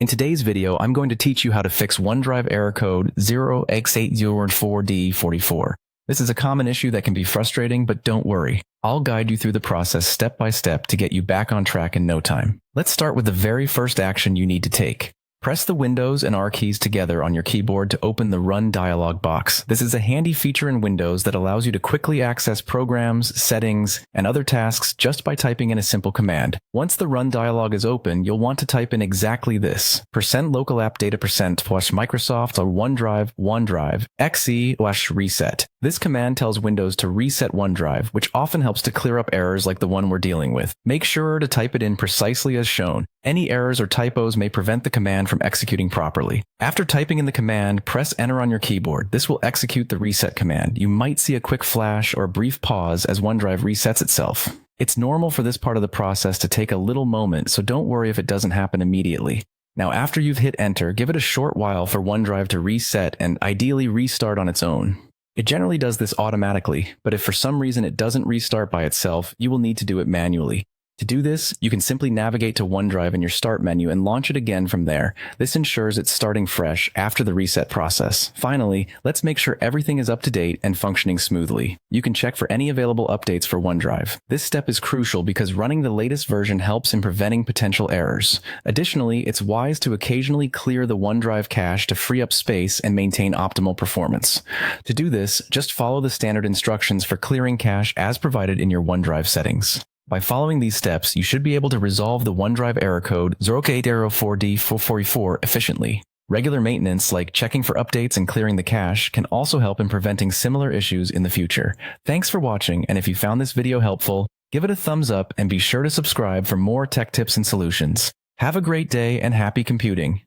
In today's video, I'm going to teach you how to fix OneDrive error code 0x8004de44. This is a common issue that can be frustrating, but don't worry. I'll guide you through the process step by step to get you back on track in no time. Let's start with the very first action you need to take. Press the Windows and R keys together on your keyboard to open the Run dialog box. This is a handy feature in Windows that allows you to quickly access programs, settings, and other tasks just by typing in a simple command. Once the Run dialog is open, you'll want to type in exactly this: %localappdata%/Microsoft or OneDrive .exe/reset. This command tells Windows to reset OneDrive, which often helps to clear up errors like the one we're dealing with. Make sure to type it in precisely as shown. Any errors or typos may prevent the command from executing properly. After typing in the command, press Enter on your keyboard. This will execute the reset command. You might see a quick flash or a brief pause as OneDrive resets itself. It's normal for this part of the process to take a little moment, so don't worry if it doesn't happen immediately. Now, after you've hit Enter, give it a short while for OneDrive to reset and ideally restart on its own. It generally does this automatically, but if for some reason it doesn't restart by itself, you will need to do it manually. To do this, you can simply navigate to OneDrive in your Start menu and launch it again from there. This ensures it's starting fresh after the reset process. Finally, let's make sure everything is up to date and functioning smoothly. You can check for any available updates for OneDrive. This step is crucial because running the latest version helps in preventing potential errors. Additionally, it's wise to occasionally clear the OneDrive cache to free up space and maintain optimal performance. To do this, just follow the standard instructions for clearing cache as provided in your OneDrive settings. By following these steps, you should be able to resolve the OneDrive error code 0x8004de44 efficiently. Regular maintenance, like checking for updates and clearing the cache, can also help in preventing similar issues in the future. Thanks for watching, and if you found this video helpful, give it a thumbs up and be sure to subscribe for more tech tips and solutions. Have a great day and happy computing!